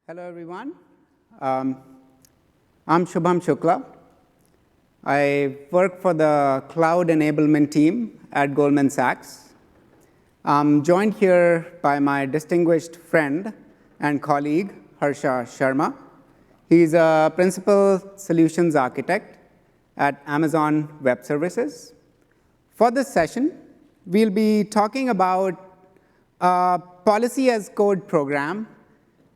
Hello, everyone. I'm Shubham Shukla. I work for the cloud enablement team at Goldman Sachs. I'm joined here by my distinguished friend and colleague, Harsha Sharma. He's a principal solutions architect at Amazon Web Services. For this session, we'll be talking about a policy as code program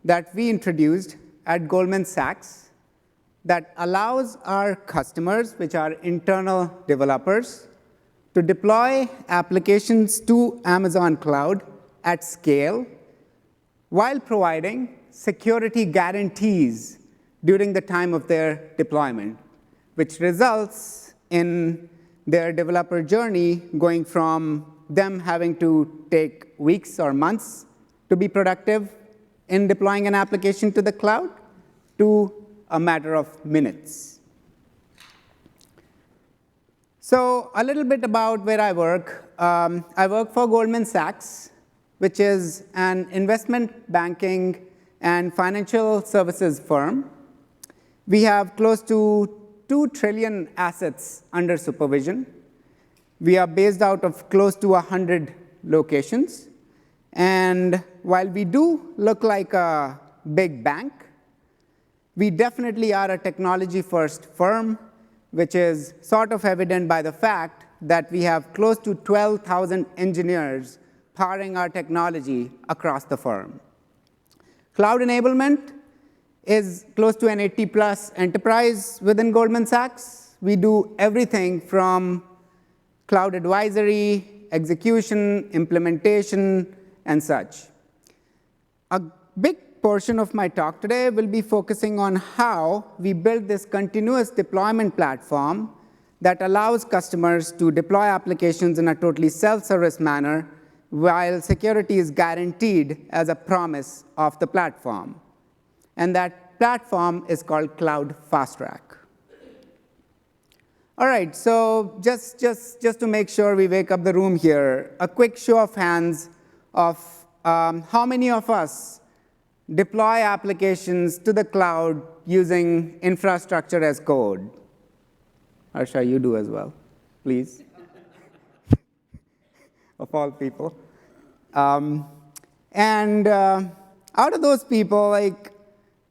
that we introduced at Goldman Sachs that allows our customers, which are internal developers, to deploy applications to Amazon Cloud at scale while providing security guarantees during the time of their deployment, which results in their developer journey going from them having to take weeks or months to be productive in deploying an application to the cloud to a matter of minutes. So a little bit about where I work. I work for Goldman Sachs, which is an investment banking and financial services firm. We have close to 2 trillion assets under supervision. We are based out of close to 100 locations. And while we do look like a big bank, we definitely are a technology-first firm, which is sort of evident by the fact that we have close to 12,000 engineers powering our technology across the firm. Cloud enablement is close to an 80-plus enterprise within Goldman Sachs. We do everything from cloud advisory, execution, implementation, and such. A big portion of my talk today will be focusing on how we build this continuous deployment platform that allows customers to deploy applications in a totally self-service manner while security is guaranteed as a promise of the platform. And that platform is called Cloud Fast Track. All right, so just to make sure we wake up the room here, a quick show of hands of how many of us deploy applications to the cloud using infrastructure as code. Harsha, you do as well, please. Of all people. Out of those people,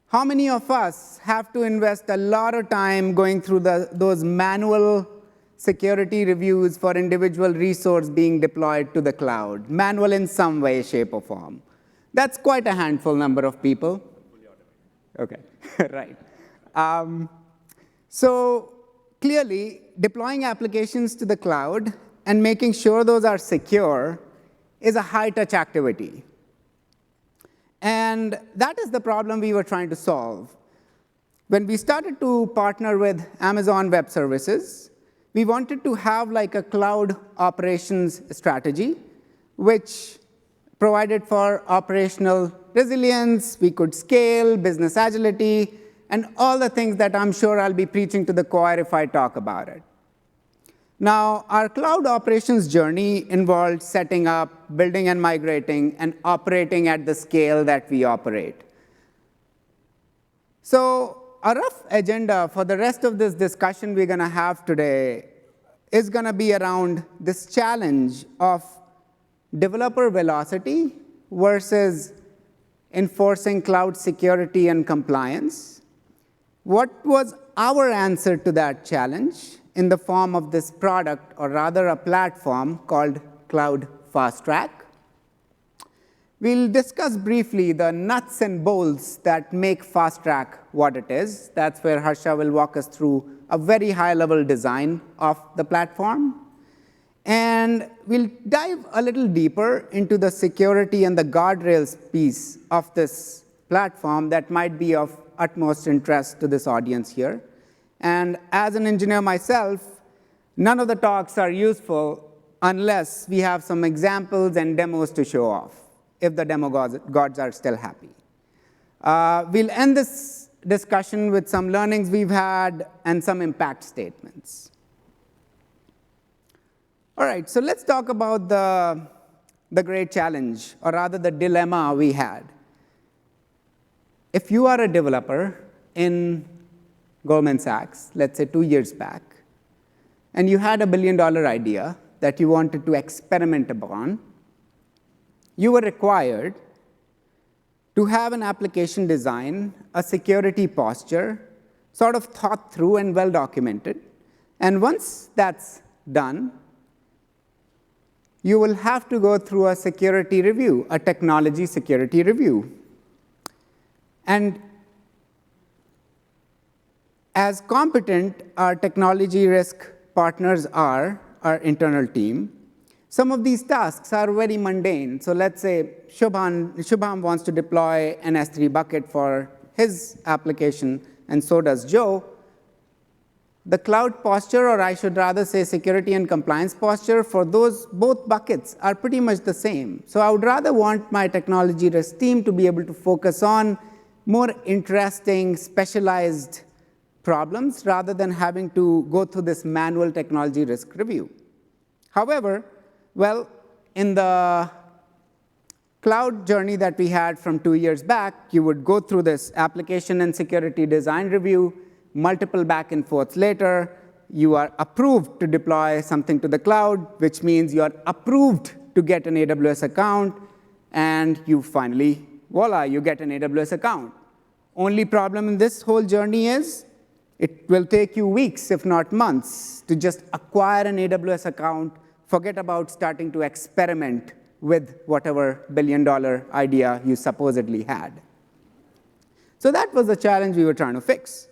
how many of us have to invest a lot of time going through those manual security reviews for individual resource being deployed to the cloud, manual in some way, shape, or form? That's quite a handful number of people. OK, right. So clearly, deploying applications to the cloud and making sure those are secure is a high-touch activity. And that is the problem we were trying to solve. When we started to partner with Amazon Web Services, we wanted to have a cloud operations strategy, which provided for operational resilience. We could scale, business agility, and all the things that I'm sure I'll be preaching to the choir if I talk about it. Now, our cloud operations journey involved setting up, building and migrating, and operating at the scale that we operate. So a rough agenda for the rest of this discussion we're going to have today is going to be around this challenge of developer velocity versus enforcing cloud security and compliance. What was our answer to that challenge in the form of this product, or rather a platform called Cloud Fast Track? We'll discuss briefly the nuts and bolts that make Fast Track what it is. That's where Harsha will walk us through a very high-level design of the platform. And we'll dive a little deeper into the security and the guardrails piece of this platform that might be of utmost interest to this audience here. And as an engineer myself, none of the talks are useful unless we have some examples and demos to show off, if the demo gods are still happy. We'll end this discussion with some learnings we've had and some impact statements. All right, so let's talk about the great challenge, or rather the dilemma we had. if you are a developer in Goldman Sachs, let's say 2 years back, and you had a $1 billion idea that you wanted to experiment upon, you were required to have an application design, a security posture, sort of thought through and well documented. And once that's done, you will have to go through a security review, a technology security review. And as competent our technology risk partners are, our internal team, some of these tasks are very mundane. So let's say Shubham wants to deploy an S3 bucket for his application, and so does Joe. The cloud posture, or I should rather say security and compliance posture, for those both buckets are pretty much the same. So I would rather want my technology risk team to be able to focus on more interesting, specialized problems rather than having to go through this manual technology risk review. However, well, in the cloud journey that we had from 2 years back, you would go through this application and security design review, multiple back and forths later, you are approved to deploy something to the cloud, which means you are approved to get an AWS account, and you finally, voila, you get an AWS account. Only problem in this whole journey is it will take you weeks, if not months, to just acquire an AWS account, forget about starting to experiment with whatever $1 billion idea you supposedly had. So that was the challenge we were trying to fix.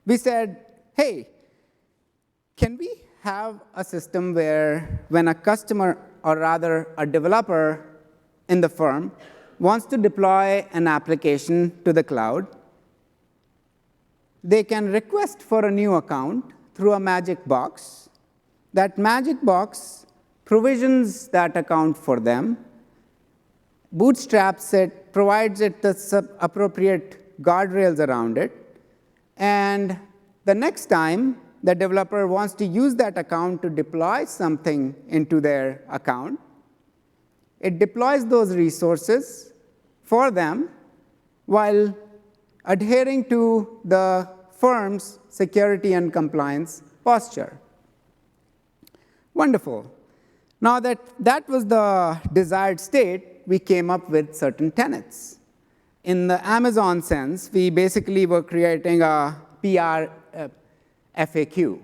We said, hey, can we have a system where when a customer, or rather a developer in the firm, wants to deploy an application to the cloud, they can request for a new account through a magic box. That magic box provisions that account for them, bootstraps it, provides it the appropriate guardrails around it, and the next time the developer wants to use that account to deploy something into their account, it deploys those resources for them while adhering to the firm's security and compliance posture. Wonderful. Now that that was the desired state, we came up with certain tenets. In the Amazon sense, we basically were creating a PR FAQ.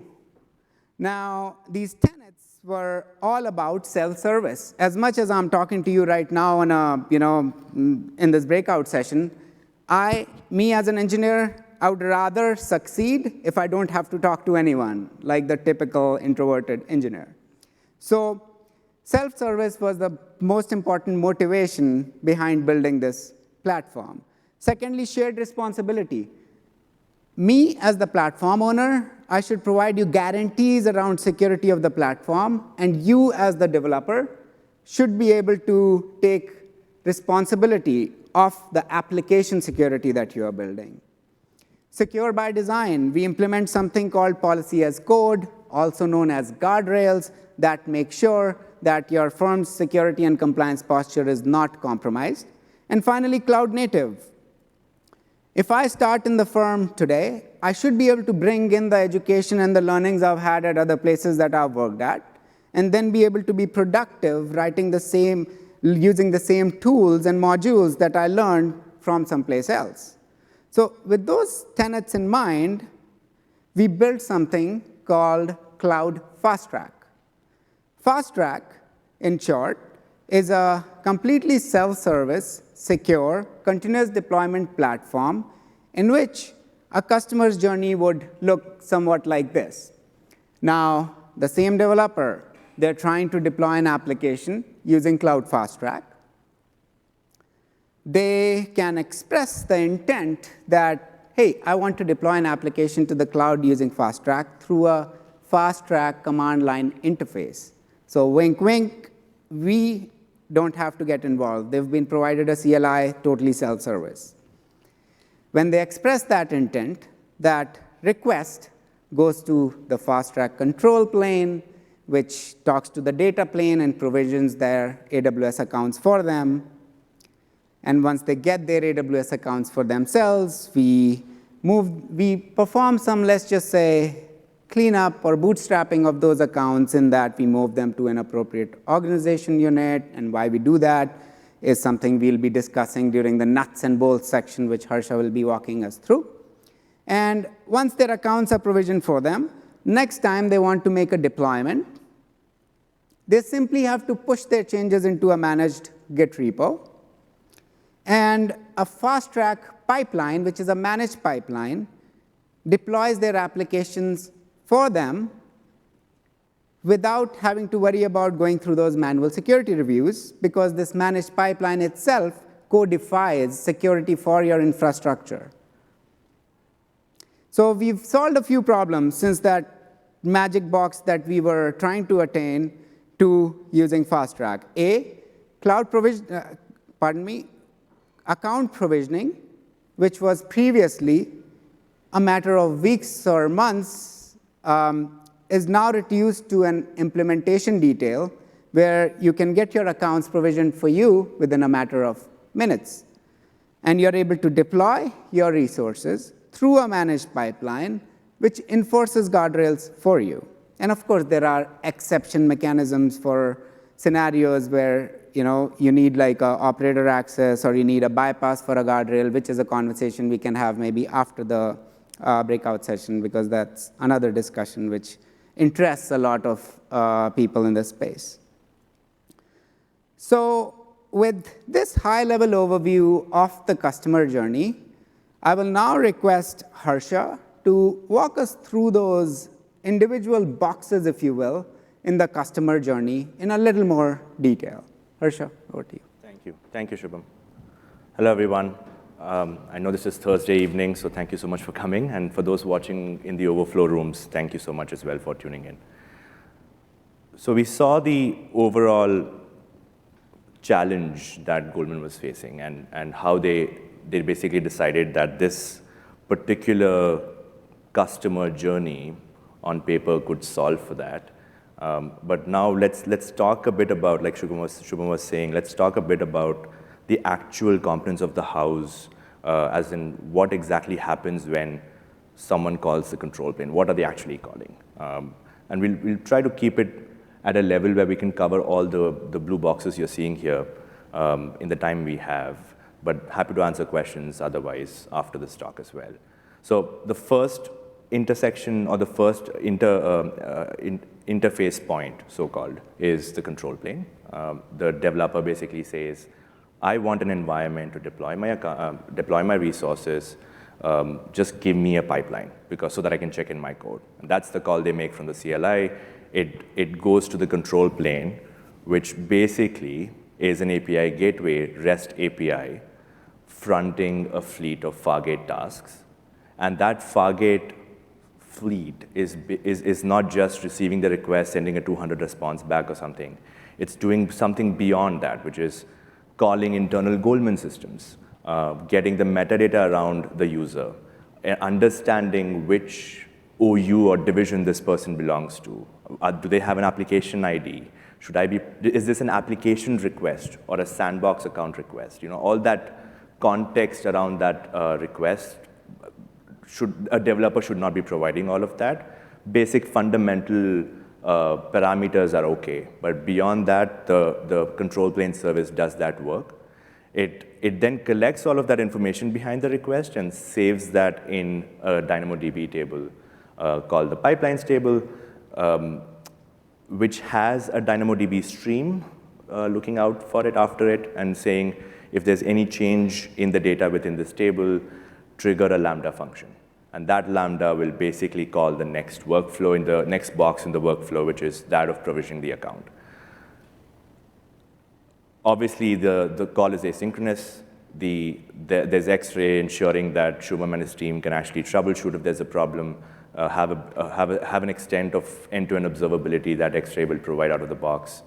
Now, these tenets were all about self-service. As much as I'm talking to you right now on a, in this breakout session, me as an engineer, I would rather succeed if I don't have to talk to anyone, like the typical introverted engineer. So self-service was the most important motivation behind building this platform. Secondly, shared responsibility. Me, as the platform owner, I should provide you guarantees around security of the platform, and you, as the developer, should be able to take responsibility of the application security that you are building. Secure by design. We implement something called policy as code, also known as Guardrails, that make sure that your firm's security and compliance posture is not compromised. And finally, cloud native. If I start in the firm today, I should be able to bring in the education and the learnings I've had at other places that I've worked at, and then be able to be productive, using the same tools and modules that I learned from someplace else. So with those tenets in mind, we built something called Cloud Fast Track. Fast Track, in short, is a completely self-service, secure, continuous deployment platform in which a customer's journey would look somewhat like this. Now, the same developer, they're trying to deploy an application using Cloud Fast Track. They can express the intent that, hey, I want to deploy an application to the cloud using Fast Track through a Fast Track command line interface. So wink, wink, we don't have to get involved. They've been provided a CLI, totally self-service. When they express that intent, that request goes to the Fast Track control plane, which talks to the data plane and provisions their AWS accounts for them. And once they get their AWS accounts for themselves, we perform some, let's just say, cleanup or bootstrapping of those accounts in that we move them to an appropriate organization unit. And why we do that is something we'll be discussing during the nuts and bolts section, which Harsha will be walking us through. And once their accounts are provisioned for them, next time they want to make a deployment, they simply have to push their changes into a managed Git repo. And a fast-track pipeline, which is a managed pipeline, deploys their applications for them without having to worry about going through those manual security reviews, because this managed pipeline itself codifies security for your infrastructure. So we've solved a few problems since that magic box that we were trying to attain to using fast track. Account provisioning, which was previously a matter of weeks or months, is now reduced to an implementation detail where you can get your accounts provisioned for you within a matter of minutes. And you're able to deploy your resources through a managed pipeline, which enforces guardrails for you. And of course, there are exception mechanisms for scenarios where you need like a operator access, or you need a bypass for a guardrail, which is a conversation we can have maybe after the breakout session, because that's another discussion which interests a lot of people in this space. So with this high-level overview of the customer journey, I will now request Harsha to walk us through those individual boxes, if you will, in the customer journey in a little more detail. Harsha, over to you. Thank you. Thank you, Shubham. Hello, everyone. I know this is Thursday evening, so thank you so much for coming. And for those watching in the overflow rooms, thank you so much as well for tuning in. So we saw the overall challenge that Goldman was facing, and how they basically decided that this particular customer journey on paper could solve for that. But now let's talk a bit about, like Shubham was saying, let's talk a bit about the actual components of the house, as in what exactly happens when someone calls the control plane. What are they actually calling? And we'll try to keep it at a level where we can cover all the blue boxes you're seeing here in the time we have, but happy to answer questions otherwise after this talk as well. So the first intersection, or the first interface point, so-called, is the control plane. The developer basically says, I want an environment to deploy my resources. Just give me a pipeline, so that I can check in my code. And that's the call they make from the CLI. It goes to the control plane, which basically is an API gateway, REST API, fronting a fleet of Fargate tasks. And that Fargate fleet is not just receiving the request, sending a 200 response back or something. It's doing something beyond that, which is calling internal Goldman systems, getting the metadata around the user, understanding which OU or division this person belongs to. Do they have an application ID? Is this an application request or a sandbox account request? All that context around that request, a developer should not be providing all of that. Basic fundamental parameters are okay, but beyond that, the control plane service does that work. It then collects all of that information behind the request and saves that in a DynamoDB table called the pipelines table, which has a DynamoDB stream looking out for it after it and saying, if there's any change in the data within this table, trigger a Lambda function. And that Lambda will basically call the next workflow in the next box in the workflow, which is that of provisioning the account. Obviously, the call is asynchronous. There's X-ray ensuring that Shubham and his team can actually troubleshoot if there's a problem, have an extent of end-to-end observability that X-ray will provide out of the box.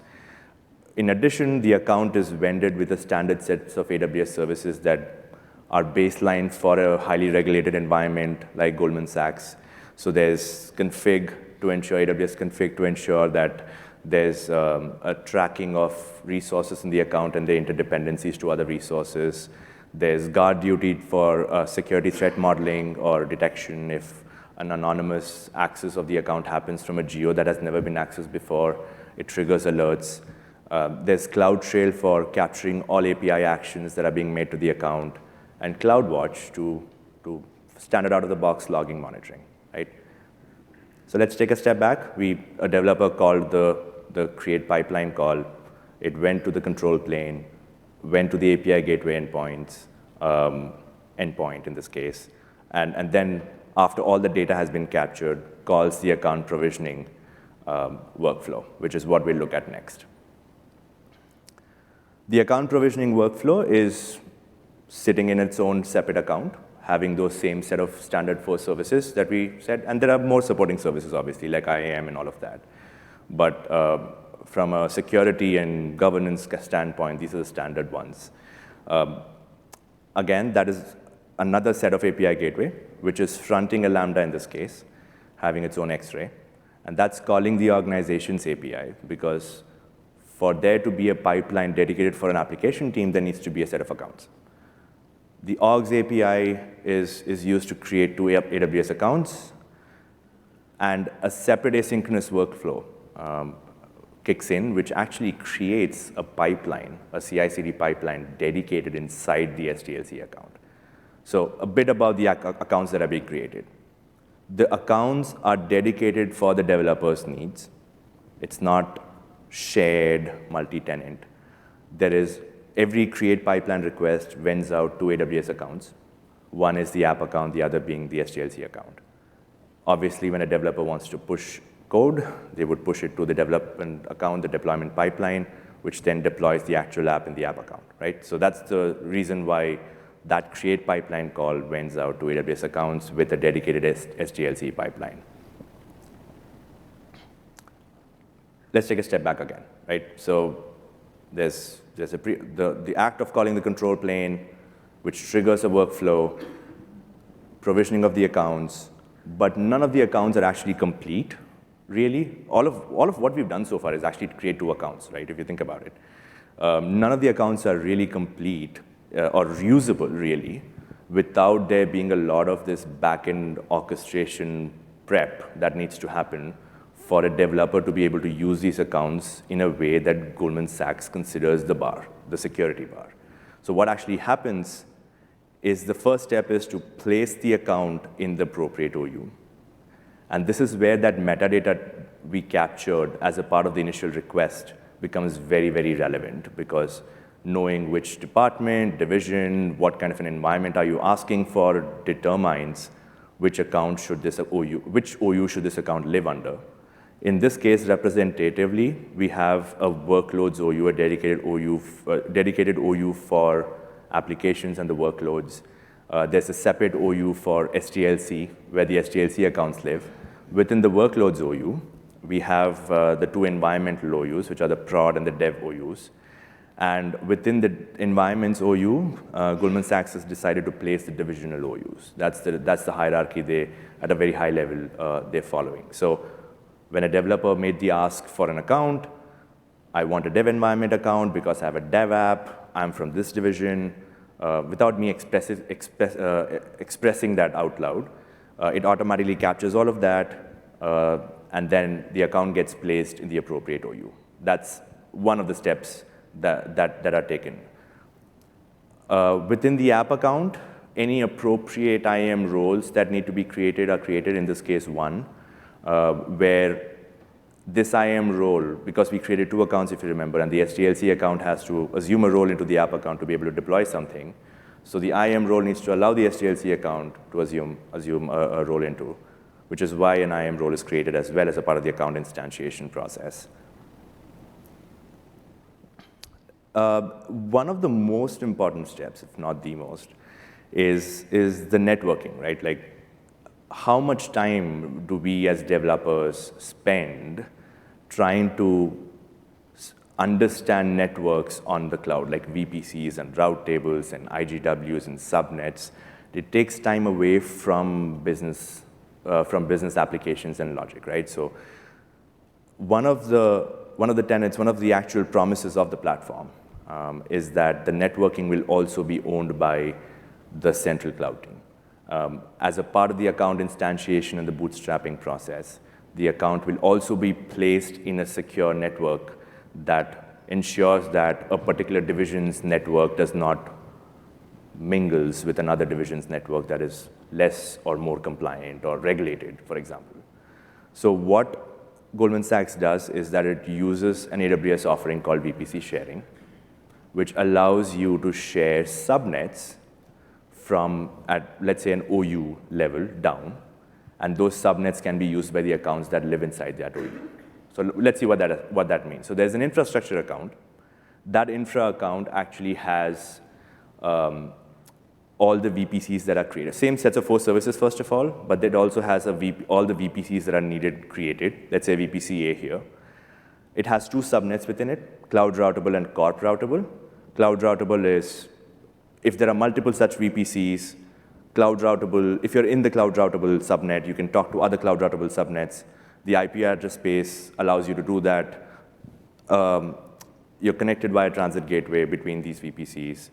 In addition, the account is vended with a standard sets of AWS services that are baseline for a highly regulated environment like Goldman Sachs. So there's config to ensure, AWS config to ensure that There's a tracking of resources in the account and their interdependencies to other resources. There's guard duty for security threat modeling or detection if an anonymous access of the account happens from a geo that has never been accessed before. It triggers alerts. There's CloudTrail for capturing all API actions that are being made to the account, and CloudWatch to standard out-of-the-box logging monitoring, right? So let's take a step back. A developer called the create pipeline call. It went to the control plane, went to the API gateway endpoint in this case, and then after all the data has been captured, calls the account provisioning workflow, which is what we'll look at next. The account provisioning workflow is sitting in its own separate account, having those same set of standard 4 services that we said, and there are more supporting services, obviously, like IAM and all of that. But from a security and governance standpoint, these are the standard ones. Again, that is another set of API gateway, which is fronting a Lambda in this case, having its own X-ray. And that's calling the organization's API, because for there to be a pipeline dedicated for an application team, there needs to be a set of accounts. The orgs API is used to create 2 AWS accounts, and a separate asynchronous workflow kicks in, which actually creates a pipeline, a CI/CD pipeline dedicated inside the SDLC account. So a bit about the accounts that are being created. The accounts are dedicated for the developer's needs. It's not shared multi-tenant. There is every create pipeline request vends out 2 AWS accounts. One is the app account, the other being the SDLC account. Obviously, when a developer wants to push code, they would push it to the development account, the deployment pipeline, which then deploys the actual app in the app account, right? So that's the reason why that create pipeline call vends out to AWS accounts with a dedicated SDLC pipeline. Let's take a step back again, right? So there's the act of calling the control plane, which triggers a workflow, provisioning of the accounts, but none of the accounts are actually complete, really. All of what we've done so far is actually to create 2 accounts, right, if you think about it. None of the accounts are really complete or reusable, really, without there being a lot of this back-end orchestration prep that needs to happen for a developer to be able to use these accounts in a way that Goldman Sachs considers the bar, the security bar. So what actually happens is the first step is to place the account in the appropriate OU. And this is where that metadata we captured as a part of the initial request becomes very, very relevant, because knowing which department, division, what kind of an environment are you asking for determines which account should this OU, which OU should this account live under. In this case, representatively, we have a workloads OU, a dedicated OU for applications and the workloads. There's a separate OU for SDLC, where the SDLC accounts live. Within the workloads OU, we have the 2 environmental OUs, which are the prod and the dev OUs. And within the environments OU, Goldman Sachs has decided to place the divisional OUs. That's the hierarchy at a very high level, they're following. So when a developer made the ask for an account, I want a dev environment account because I have a dev app, I'm from this division, without me expressing that out loud, it automatically captures all of that, and then the account gets placed in the appropriate OU. That's one of the steps that are taken. Within the app account, any appropriate IAM roles that need to be created are created, in this case 1, where this IAM role, because we created 2 accounts, if you remember, and the SDLC account has to assume a role into the app account to be able to deploy something. So the IAM role needs to allow the SDLC account to assume a role into, which is why an IAM role is created as well as a part of the account instantiation process. One of the most important steps, if not the most, is the networking, right? Like, how much time do we as developers spend trying to understand networks on the cloud, like VPCs and route tables and IGWs and subnets? It takes time away from business applications and logic, right? So one of the one of the tenets, one of the actual promises of the platform is that the networking will also be owned by the central cloud team. As a part of the account instantiation and the bootstrapping process, the account will also be placed in a secure network that ensures that a particular division's network does not mingles with another division's network that is less or more compliant or regulated, for example. So what Goldman Sachs does is that it uses an AWS offering called VPC sharing, which allows you to share subnets from, at let's say, an OU level down, and those subnets can be used by the accounts that live inside that OU. So let's see what that means. So there's an infrastructure account. That infra account actually has all the VPCs that are created. Same sets of 4 services, first of all, but it also has all the VPCs that are needed created. Let's say VPC A here. It has 2 subnets within it, cloud routable and corp routable. Cloud routable is, if there are multiple such VPCs, cloud routable, if you're in the cloud routable subnet, you can talk to other cloud routable subnets. The IP address space allows you to do that. You're connected via transit gateway between these VPCs.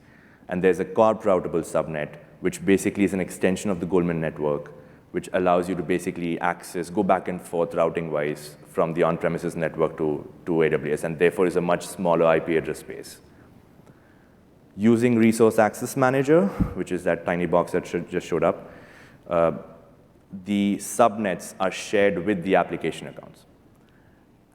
And there's a corp routable subnet, which basically is an extension of the Goldman network, which allows you to basically access, go back and forth routing-wise from the on-premises network to AWS, and therefore is a much smaller IP address space. Using Resource Access Manager, which is that tiny box that just showed up, the subnets are shared with the application accounts.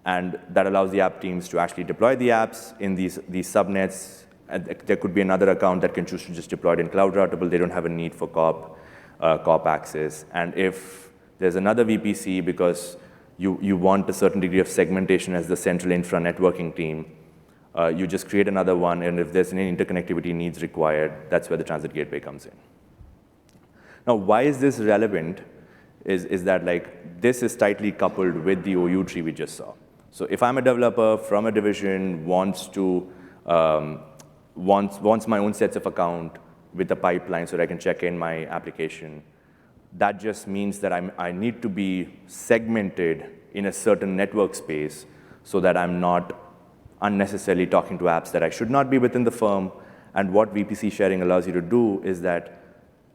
And that allows the app teams to actually deploy the apps in these subnets. And there could be another account that can choose to just deploy it in cloud routable. They don't have a need for corp access. And if there's another VPC because you want a certain degree of segmentation as the central infra networking team, you just create another one. And if there's any interconnectivity needs required, that's where the transit gateway comes in. Now, why is this relevant is that like this is tightly coupled with the OU tree we just saw. So if I'm a developer from a division, wants my own sets of account with a pipeline so that I can check in my application, that just means that I need to be segmented in a certain network space so that I'm not unnecessarily talking to apps that I should not be within the firm. And what VPC sharing allows you to do is that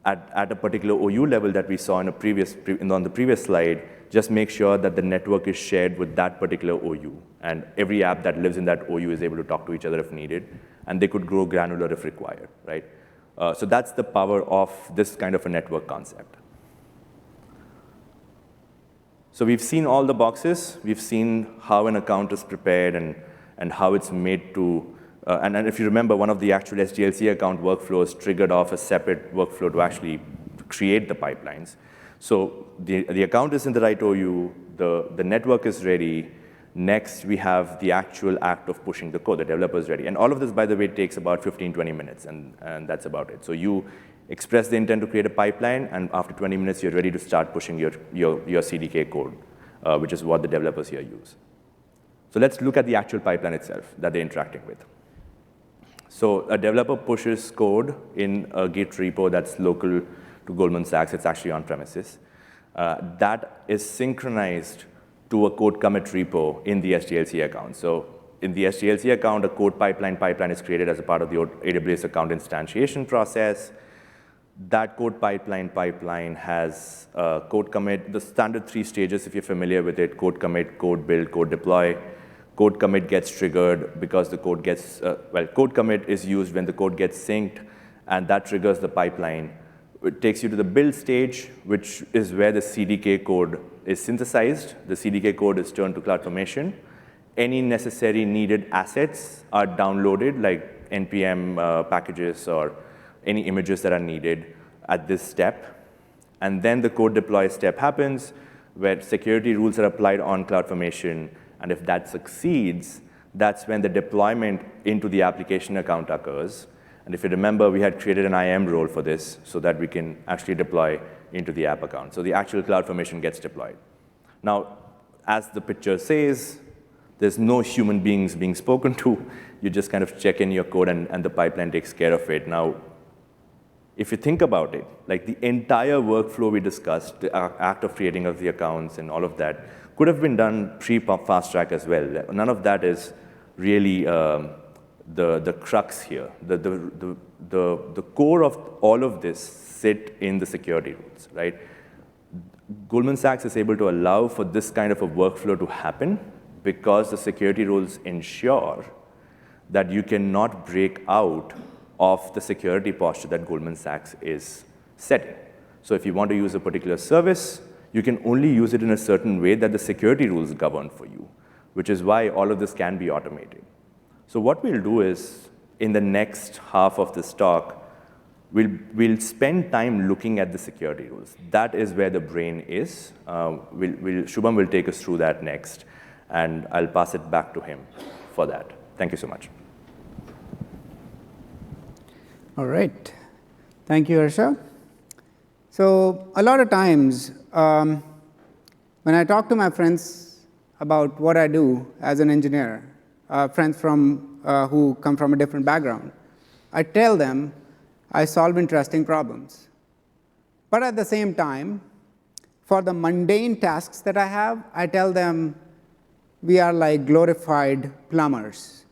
at a particular OU level that we saw on the previous slide, just make sure that the network is shared with that particular OU. And every app that lives in that OU is able to talk to each other if needed. And they could grow granular if required, right? So that's the power of this kind of a network concept. So we've seen all the boxes. We've seen how an account is prepared and how it's made to, and if you remember, one of the actual SDLC account workflows triggered off a separate workflow to actually create the pipelines. So the account is in the right OU, the network is ready. Next, we have the actual act of pushing the code. The developer is ready. And all of this, by the way, takes about 15, 20 minutes, and that's about it. So you express the intent to create a pipeline, and after 20 minutes, you're ready to start pushing your CDK code, which is what the developers here use. So let's look at the actual pipeline itself that they're interacting with. So a developer pushes code in a Git repo that's local to Goldman Sachs. It's actually on premises. That is synchronized to a code commit repo in the SDLC account. So in the SDLC account, a code pipeline is created as a part of the AWS account instantiation process. That code pipeline has code commit, the standard 3 stages, if you're familiar with it: code commit, code build, code deploy. Code commit gets triggered because the code gets, code commit is used when the code gets synced, and that triggers the pipeline. It takes you to the build stage, which is where the CDK code is synthesized. The CDK code is turned to CloudFormation. Any necessary needed assets are downloaded, like NPM packages or any images that are needed at this step. And then the code deploy step happens, where security rules are applied on CloudFormation. And if that succeeds, that's when the deployment into the application account occurs. And if you remember, we had created an IAM role for this so that we can actually deploy into the app account. So the actual CloudFormation gets deployed. Now, as the picture says, there's no human beings being spoken to. You just kind of check in your code, and the pipeline takes care of it. Now, if you think about it, like the entire workflow we discussed, the act of creating of the accounts and all of that, could have been done pre-fast track as well. None of that is really the crux here. The core of all of this sit in the security rules, right? Goldman Sachs is able to allow for this kind of a workflow to happen because the security rules ensure that you cannot break out of the security posture that Goldman Sachs is setting. So if you want to use a particular service, you can only use it in a certain way that the security rules govern for you, which is why all of this can be automated. So what we'll do is, in the next half of this talk, we'll spend time looking at the security rules. That is where the brain is. Shubham will take us through that next, and I'll pass it back to him for that. Thank you so much. All right. Thank you, Harsha. So a lot of times, when I talk to my friends about what I do as an engineer, friends who come from a different background, I tell them I solve interesting problems. But at the same time, for the mundane tasks that I have, I tell them we are like glorified plumbers,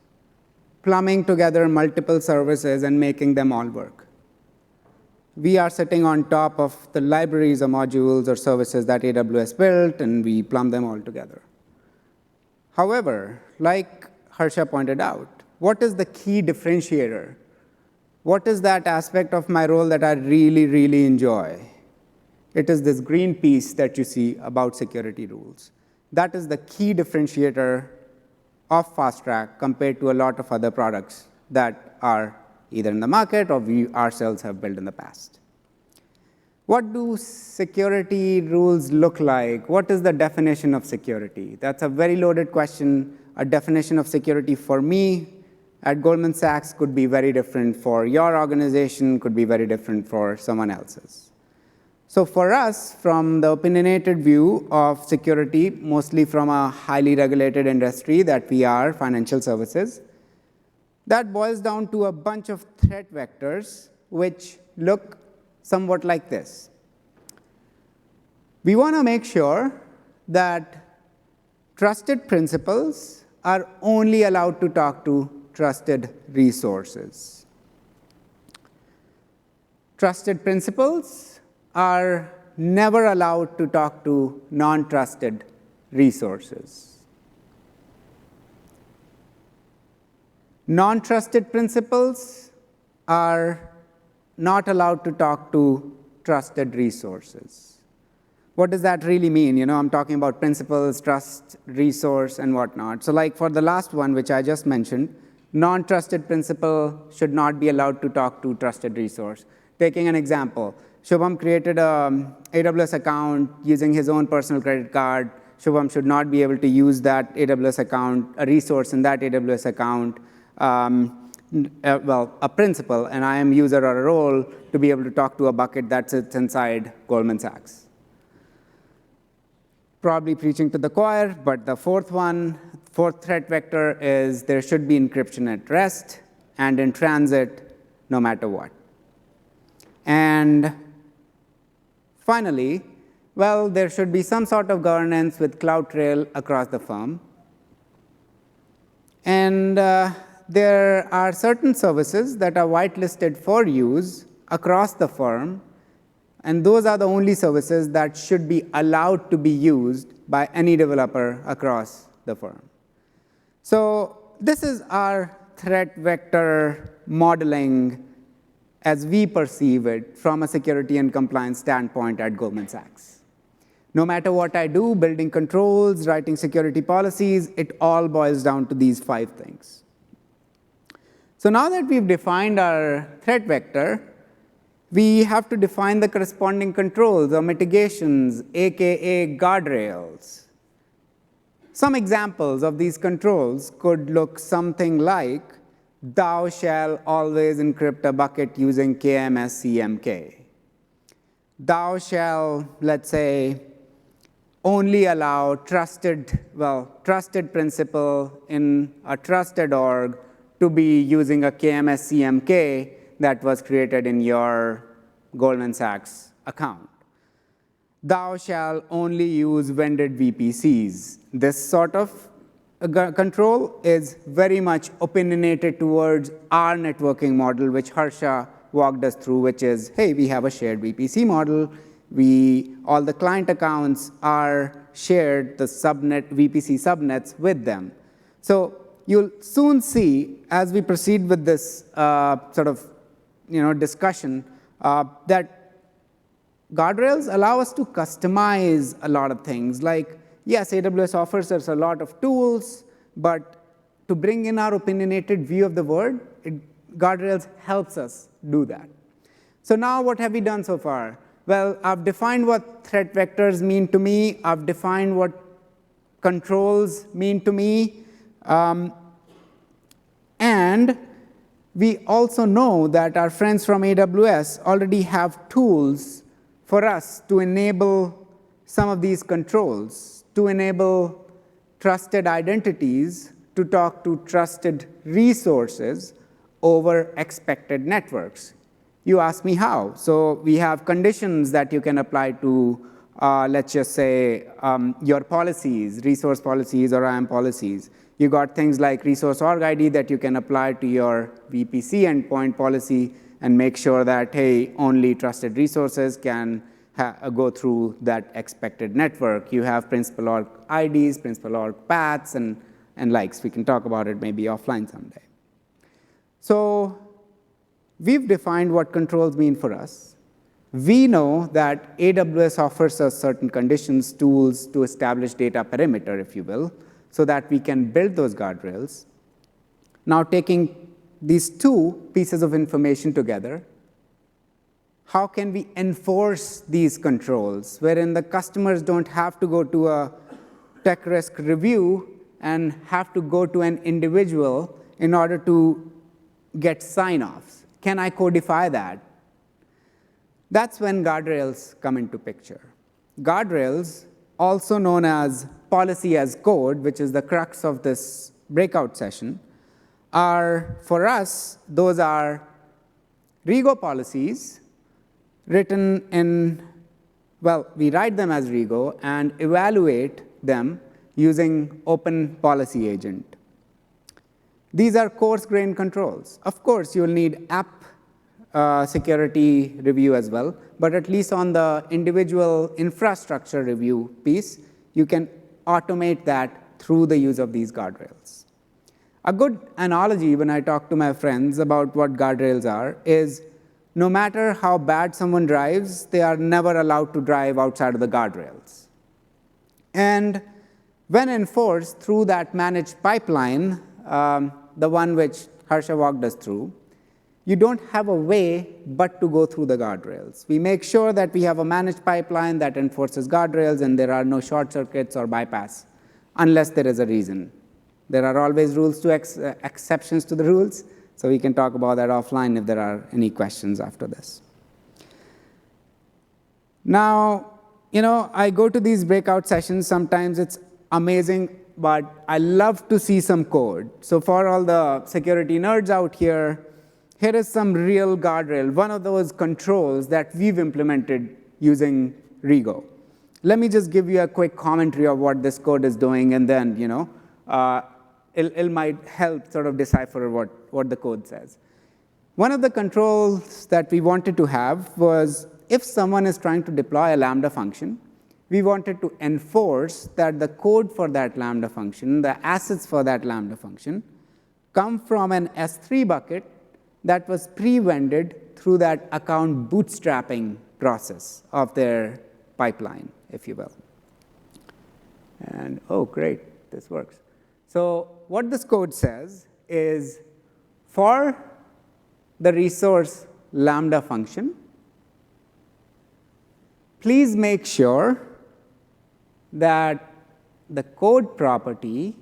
plumbing together multiple services and making them all work. We are sitting on top of the libraries or modules or services that AWS built, and we plumb them all together. However, like Harsha pointed out, what is the key differentiator? What is that aspect of my role that I really, really enjoy? It is this green piece that you see about security rules. That is the key differentiator of Fast Track compared to a lot of other products that are either in the market or we ourselves have built in the past. What do security rules look like? What is the definition of security? That's a very loaded question. A definition of security for me at Goldman Sachs could be very different for your organization, could be very different for someone else's. So for us, from the opinionated view of security, mostly from a highly regulated industry that we are, financial services, that boils down to a bunch of threat vectors which look somewhat like this. We want to make sure that trusted principals are only allowed to talk to trusted resources. Trusted principals are never allowed to talk to non-trusted resources. Non-trusted principals are not allowed to talk to trusted resources. What does that really mean? I'm talking about principles, trust, resource, and whatnot. So like for the last one, which I just mentioned, non-trusted principal should not be allowed to talk to trusted resource. Taking an example, Shubham created an AWS account using his own personal credit card. Shubham should not be able to use that AWS account, a resource in that AWS account, a principal, and I am user or a role to be able to talk to a bucket that sits inside Goldman Sachs. Probably preaching to the choir, but the fourth threat vector is there should be encryption at rest and in transit no matter what. And finally, there should be some sort of governance with Guardrail across the firm. And there are certain services that are whitelisted for use across the firm, and those are the only services that should be allowed to be used by any developer across the firm. So this is our threat vector modeling as we perceive it from a security and compliance standpoint at Goldman Sachs. No matter what I do, building controls, writing security policies, it all boils down to these 5 things. So now that we've defined our threat vector, we have to define the corresponding controls or mitigations, aka guardrails. Some examples of these controls could look something like, thou shall always encrypt a bucket using KMS-CMK. Thou shall, let's say, only allow trusted principal in a trusted org to be using a KMS-CMK that was created in your Goldman Sachs account. thou shall only use vended VPCs. This sort of control is very much opinionated towards our networking model, which Harsha walked us through, which is, hey, we have a shared VPC model. All the client accounts are shared, the VPC subnets with them. So you'll soon see, as we proceed with this sort of discussion, that Guardrails allow us to customize a lot of things. Like, yes, AWS offers us a lot of tools, but to bring in our opinionated view of the world, Guardrails helps us do that. So now what have we done so far? Well, I've defined what threat vectors mean to me. I've defined what controls mean to me. And we also know that our friends from AWS already have tools for us to enable some of these controls, to enable trusted identities to talk to trusted resources over expected networks. You ask me how. So we have conditions that you can apply to, let's just say, your policies, resource policies or IAM policies. You got things like resource org ID that you can apply to your VPC endpoint policy and make sure that, hey, only trusted resources can go through that expected network. You have principal org IDs, principal org paths, and likes. We can talk about it maybe offline someday. So we've defined what controls mean for us. We know that AWS offers us certain conditions, tools to establish data perimeter, if you will, so that we can build those guardrails. Now, taking these two pieces of information together, how can we enforce these controls, wherein the customers don't have to go to a tech risk review and have to go to an individual in order to get sign-offs? Can I codify that? That's when guardrails come into picture. Guardrails, also known as policy as code, which is the crux of this breakout session, for us, those are Rego policies written in, well, we write them as Rego and evaluate them using Open Policy Agent. These are coarse-grained controls. Of course, you'll need app security review as well, but at least on the individual infrastructure review piece, you can automate that through the use of these guardrails. A good analogy when I talk to my friends about what guardrails are is no matter how bad someone drives, they are never allowed to drive outside of the guardrails. And when enforced through that managed pipeline, the one which Harsha walked us through, you don't have a way but to go through the guardrails. We make sure that we have a managed pipeline that enforces guardrails and there are no short circuits or bypass unless there is a reason. There are always rules to exceptions to the rules, so we can talk about that offline if there are any questions after this. Now, I go to these breakout sessions. Sometimes it's amazing, but I love to see some code. So for all the security nerds out here, here is some real guardrail, one of those controls that we've implemented using Rego. Let me just give you a quick commentary of what this code is doing, and then it might help sort of decipher what the code says. One of the controls that we wanted to have was if someone is trying to deploy a Lambda function, we wanted to enforce that the code for that Lambda function, the assets for that Lambda function, come from an S3 bucket that was pre-vended through that account bootstrapping process of their pipeline, if you will. And oh, great, this works. So what this code says is for the resource Lambda function, please make sure that the code property,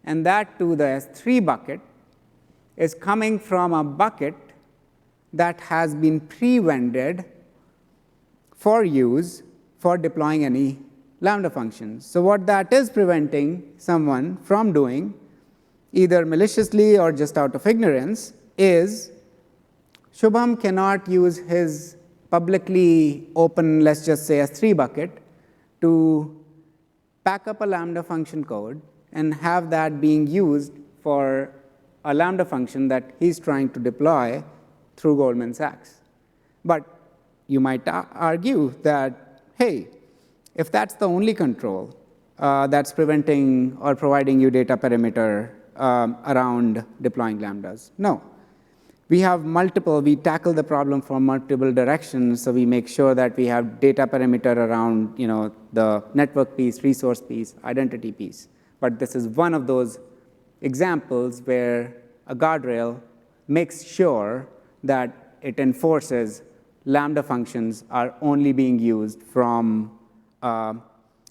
and that to the S3 bucket, is coming from a bucket that has been pre-vended for use for deploying any Lambda functions. So what that is preventing someone from doing, either maliciously or just out of ignorance, is Shubham cannot use his publicly open, let's just say, S3 bucket to pack up a Lambda function code and have that being used for a Lambda function that he's trying to deploy through Goldman Sachs. But you might argue that, hey, if that's the only control that's preventing or providing you data perimeter around deploying Lambdas, no. We have multiple, we tackle the problem from multiple directions, so we make sure that we have data perimeter around the network piece, resource piece, identity piece. But this is one of those examples where a guardrail makes sure that it enforces Lambda functions are only being used from a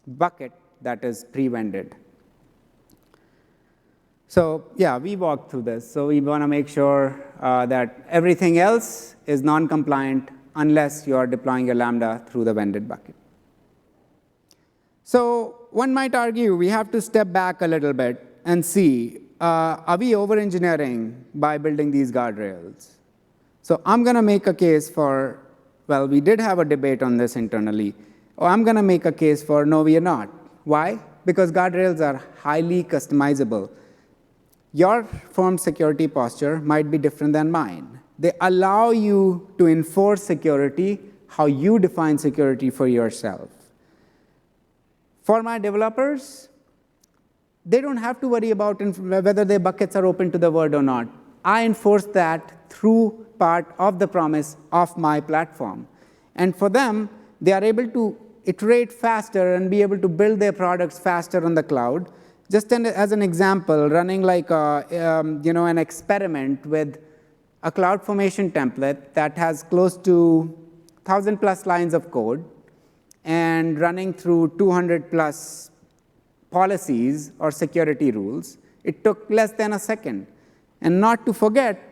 bucket that is pre-vended. So yeah, we walked through this. So we want to make sure that everything else is non-compliant unless you are deploying your Lambda through the vended bucket. So one might argue we have to step back a little bit and see, are we over-engineering by building these guardrails? So I'm going to make a case for, well, we did have a debate on this internally. I'm going to make a case for, no, we are not. Why? Because guardrails are highly customizable. Your firm's security posture might be different than mine. They allow you to enforce security how you define security for yourself. For my developers, they don't have to worry about whether their buckets are open to the world or not. I enforce that through part of the promise of my platform. And for them, they are able to iterate faster and be able to build their products faster on the cloud. Just as an example, running like an experiment with a CloudFormation template that has close to 1,000+ lines of code and running through 200+ policies or security rules, it took less than a second. And not to forget,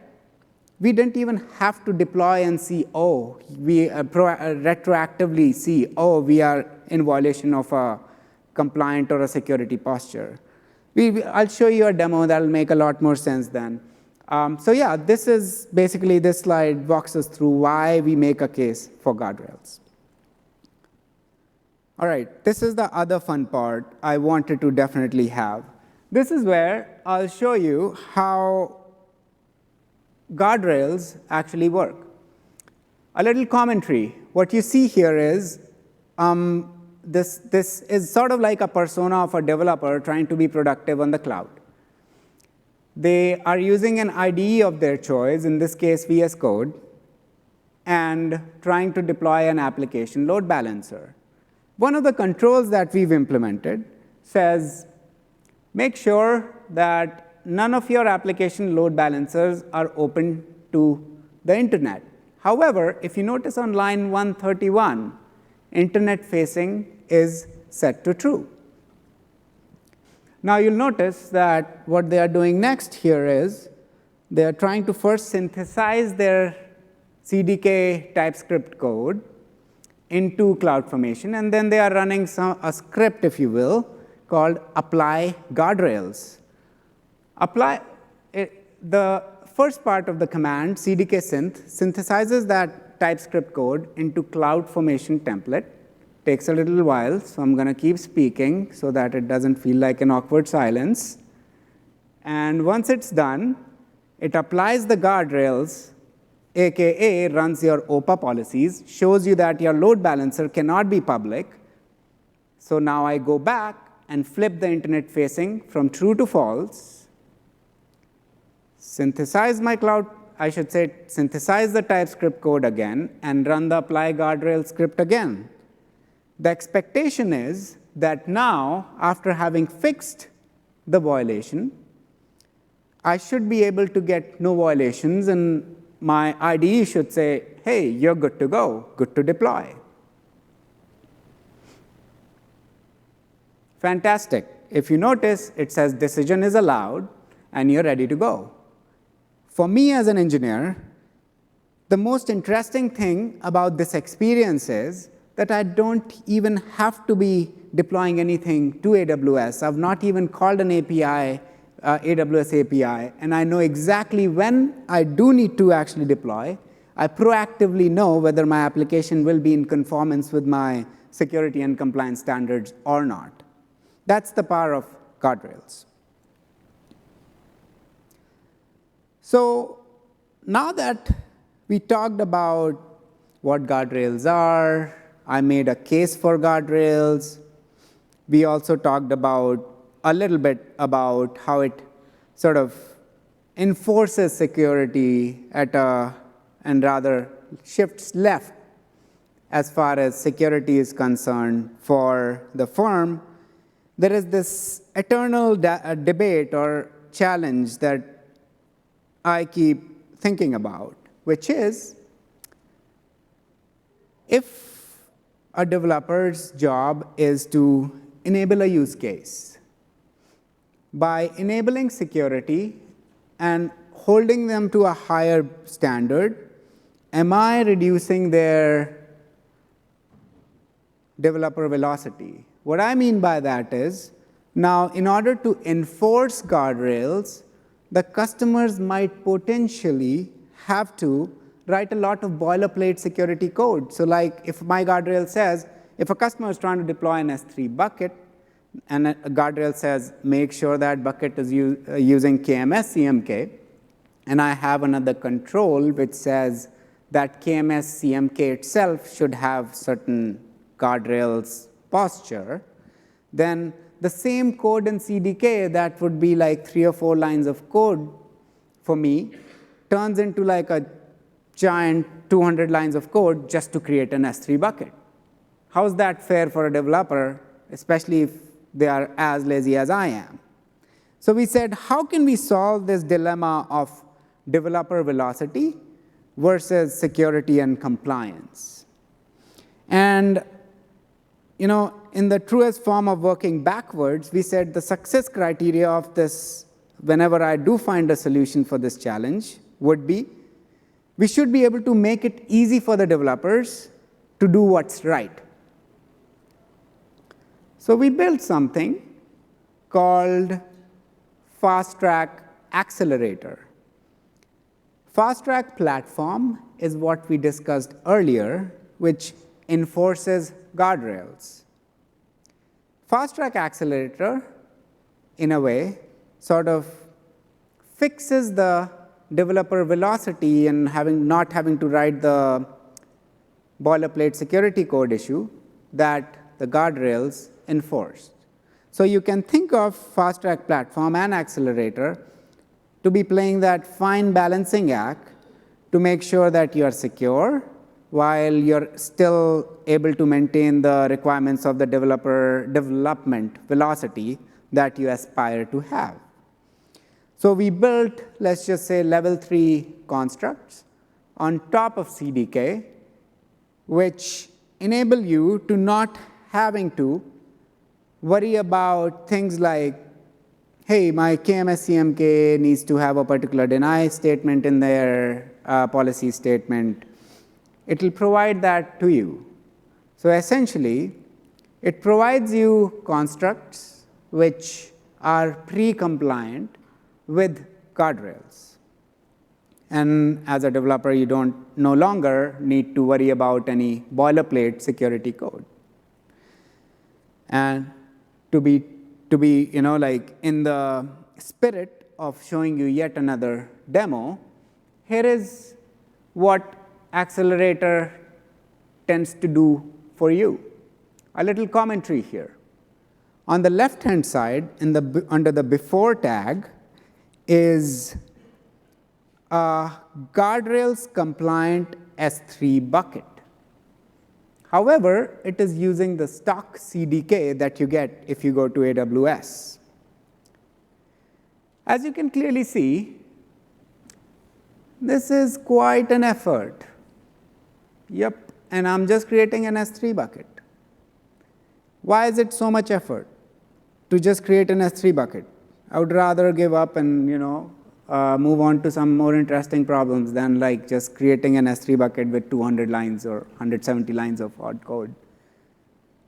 we didn't even have to deploy and see, oh, we retroactively see, oh, we are in violation of a compliant or a security posture. I'll show you a demo that will make a lot more sense then. So yeah, this is basically, this slide walks us through why we make a case for guardrails. All right, this is the other fun part I wanted to definitely have. This is where I'll show you how guardrails actually work. A little commentary. What you see here is this is sort of like a persona of a developer trying to be productive on the cloud. They are using an IDE of their choice, in this case VS Code, and trying to deploy an application load balancer. One of the controls that we've implemented says, make sure that none of your application load balancers are open to the internet. However, if you notice on line 131, internet facing is set to true. Now you'll notice that what they are doing next here is they are trying to first synthesize their CDK TypeScript code into CloudFormation, and then they are running a script, if you will, called apply guardrails. The first part of the command, CDK synth, synthesizes that TypeScript code into CloudFormation template. Takes a little while, so I'm going to keep speaking so that it doesn't feel like an awkward silence. And once it's done, it applies the guardrails, aka runs your OPA policies, shows you that your load balancer cannot be public. So now I go back and flip the internet facing from true to false, synthesize my synthesize the TypeScript code again, and run the apply guardrail script again. The expectation is that now, after having fixed the violation, I should be able to get no violations, and my IDE should say, hey, you're good to go, good to deploy. Fantastic. If you notice, it says decision is allowed, and you're ready to go. For me as an engineer, the most interesting thing about this experience is that I don't even have to be deploying anything to AWS. I've not even called an API, AWS API, and I know exactly when I do need to actually deploy. I proactively know whether my application will be in conformance with my security and compliance standards or not. That's the power of Guardrails. So now that we talked about what Guardrails are, I made a case for Guardrails. We also talked about a little bit about how it sort of enforces security and rather shifts left as far as security is concerned for the firm. There is this eternal debate or challenge that I keep thinking about, which is if a developer's job is to enable a use case, by enabling security and holding them to a higher standard, am I reducing their developer velocity? What I mean by that is, now in order to enforce Guardrails, the customers might potentially have to write a lot of boilerplate security code. So like if my Guardrail says, if a customer is trying to deploy an S3 bucket, and a Guardrail says, make sure that bucket is using KMS CMK, and I have another control which says that KMS CMK itself should have certain Guardrails posture, then the same code in CDK that would be like 3 or 4 lines of code for me turns into like a giant 200 lines of code just to create an S3 bucket. How is that fair for a developer, especially if they are as lazy as I am? So we said, how can we solve this dilemma of developer velocity versus security and compliance? And in the truest form of working backwards, we said the success criteria of this, whenever I do find a solution for this challenge, would be we should be able to make it easy for the developers to do what's right. So we built something called Fast Track Accelerator. Fast Track platform is what we discussed earlier, which enforces Guardrails. Fast Track Accelerator, in a way, sort of fixes the developer velocity and not having to write the boilerplate security code issue that the Guardrails enforced. So you can think of Fast Track Platform and Accelerator to be playing that fine balancing act to make sure that you are secure while you're still able to maintain the requirements of the developer development velocity that you aspire to have. So we built, let's just say, level 3 constructs on top of CDK, which enable you to not having to worry about things like, hey, my KMS CMK needs to have a particular deny statement in their policy statement. It will provide that to you. So essentially, it provides you constructs which are pre-compliant with Guardrails. And as a developer, you don't no longer need to worry about any boilerplate security code. And to be like in the spirit of showing you yet another demo, here is what Accelerator tends to do for you. A little commentary here. On the left-hand side, under the before tag, is a Guardrails compliant S3 bucket. However, it is using the stock CDK that you get if you go to AWS. As you can clearly see, this is quite an effort. Yep, and I'm just creating an S3 bucket. Why is it so much effort to just create an S3 bucket? I would rather give up and move on to some more interesting problems than like just creating an S3 bucket with 200 lines or 170 lines of odd code.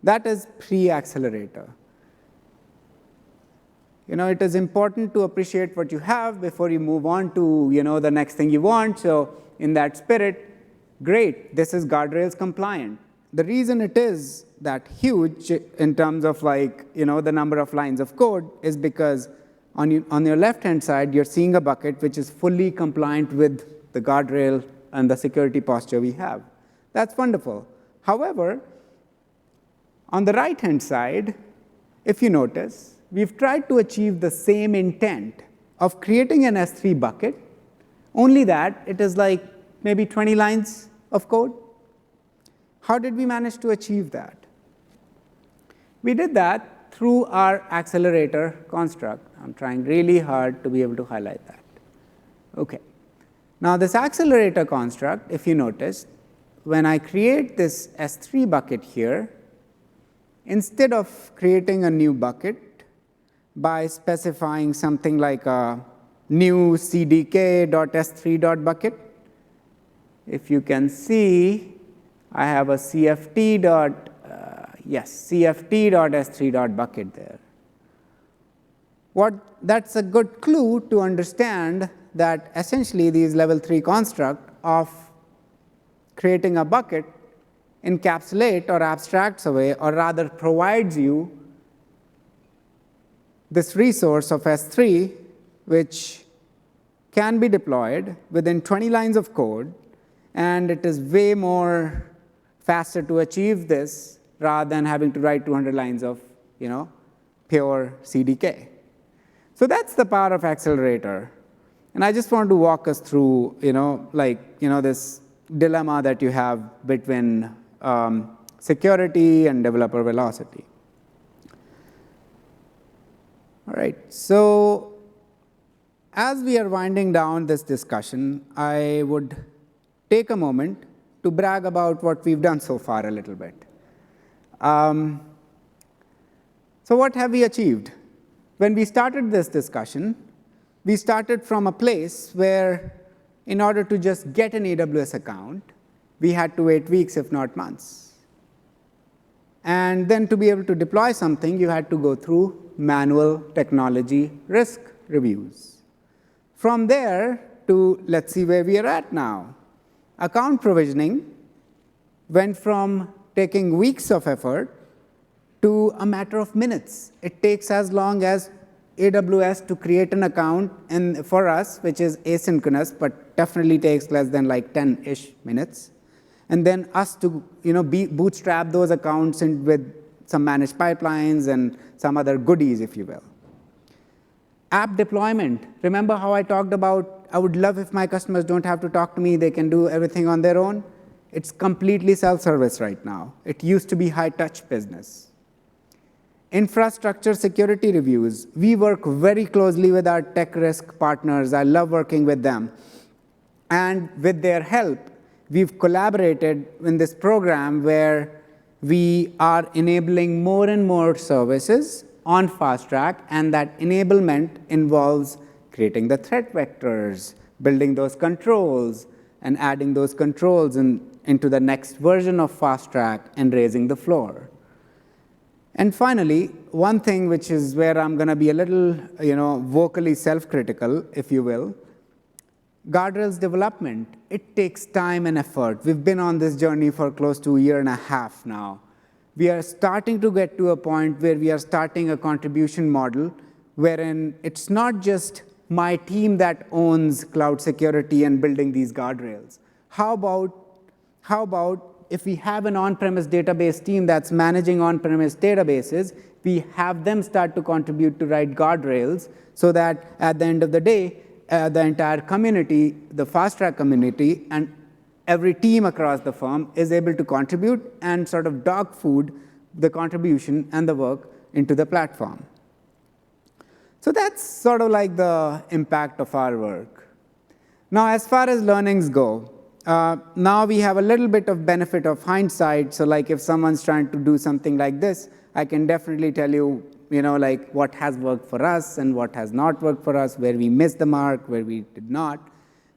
That is pre-accelerator. It is important to appreciate what you have before you move on to the next thing you want. So in that spirit, Great, this is Guardrails compliant. The reason it is that huge in terms of the number of lines of code is because on your left-hand side, you're seeing a bucket which is fully compliant with the guardrail and the security posture we have. That's wonderful. However, on the right-hand side, if you notice, we've tried to achieve the same intent of creating an S3 bucket, only that it is like maybe 20 lines of code. How did we manage to achieve that? We did that through our accelerator construct. I'm trying really hard to be able to highlight that. OK. Now, this accelerator construct, if you notice, when I create this S3 bucket here, instead of creating a new bucket by specifying something like a new cdk.s3.bucket, if you can see, I have a cft.s3.bucket there. That's a good clue to understand that essentially these level 3 construct of creating a bucket encapsulate or abstracts away, or rather provides you this resource of S3, which can be deployed within 20 lines of code, and it is way more faster to achieve this rather than having to write 200 lines of pure CDK. So that's the power of accelerator. And I just want to walk us through this dilemma that you have between security and developer velocity. All right, so as we are winding down this discussion, I would take a moment to brag about what we've done so far a little bit. So what have we achieved? When we started this discussion, we started from a place where, in order to just get an AWS account, we had to wait weeks, if not months. And then to be able to deploy something, you had to go through manual technology risk reviews. From there to, let's see where we are at now. Account provisioning went from taking weeks of effort to a matter of minutes. It takes as long as AWS to create an account, and for us, which is asynchronous, but definitely takes less than like 10-ish minutes. And then us to bootstrap those accounts in with some managed pipelines and some other goodies, if you will. App deployment. Remember how I talked about, I would love if my customers don't have to talk to me, they can do everything on their own. It's completely self-service right now. It used to be high-touch business. Infrastructure security reviews. We work very closely with our tech risk partners. I love working with them. And with their help, we've collaborated in this program where we are enabling more and more services on fast track, and that enablement involves creating the threat vectors, building those controls, and adding those controls into the next version of fast track and raising the floor. And finally, one thing which is where I'm going to be a little vocally self-critical, if you will, Guardrails development. It takes time and effort. We've been on this journey for close to a year and a half now. We are starting to get to a point where we are starting a contribution model wherein it's not just my team that owns cloud security and building these guardrails. How about if we have an on-premise database team that's managing on-premise databases, we have them start to contribute to write guardrails so that at the end of the day, the entire community, the fast track community, and every team across the firm is able to contribute and sort of dog food the contribution and the work into the platform. So that's sort of like the impact of our work. Now, as far as learnings go, now we have a little bit of benefit of hindsight. So like if someone's trying to do something like this, I can definitely tell you, like what has worked for us and what has not worked for us, where we missed the mark, where we did not.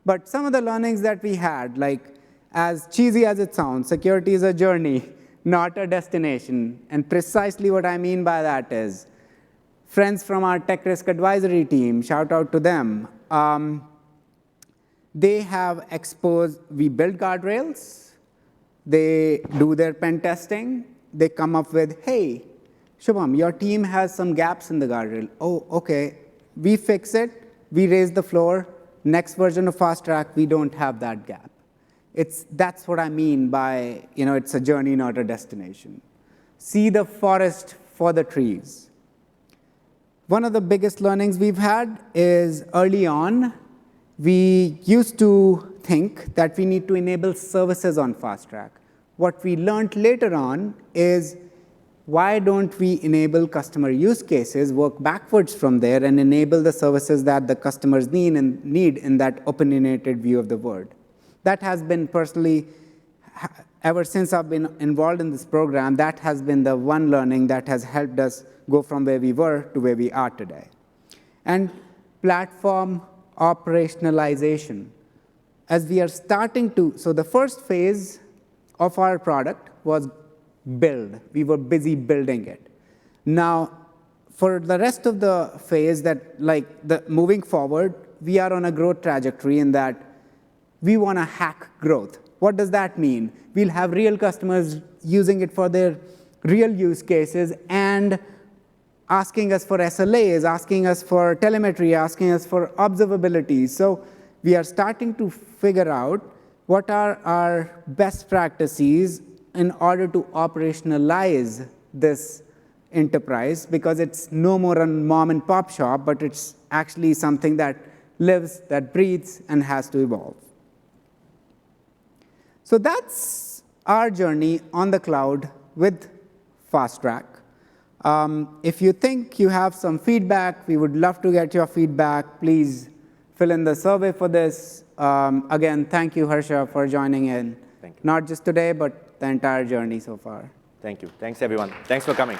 But some of the learnings that we had, like as cheesy as it sounds, security is a journey, not a destination. And precisely what I mean by that is friends from our tech risk advisory team, shout out to them. They have exposed, we build guardrails, they do their pen testing, they come up with, hey, Shubham, your team has some gaps in the guardrail. Oh, okay, we fix it, we raise the floor, next version of Fast Track, we don't have that gap. That's what I mean by, it's a journey, not a destination. See the forest for the trees. One of the biggest learnings we've had is early on, we used to think that we need to enable services on Fast Track. What we learned later on is why don't we enable customer use cases, work backwards from there, and enable the services that the customers need in that opinionated view of the world. That has been personally, ever since I've been involved in this program, that has been the one learning that has helped us go from where we were to where we are today. And platform operationalization. As we are starting to, so the first phase of our product was build. We were busy building it. Now, for the rest of the phase, moving forward, we are on a growth trajectory in that we want to hack growth. What does that mean? We'll have real customers using it for their real use cases and asking us for SLAs, asking us for telemetry, asking us for observability. So we are starting to figure out what are our best practices in order to operationalize this enterprise, because it's no more a mom and pop shop, but it's actually something that lives, that breathes, and has to evolve. So that's our journey on the cloud with Fast Track. If you think you have some feedback, we would love to get your feedback. Please fill in the survey for this. Again, thank you, Harsha, for joining in. Thank you. Not just today, but the entire journey so far. Thank you. Thanks, everyone. Thanks for coming.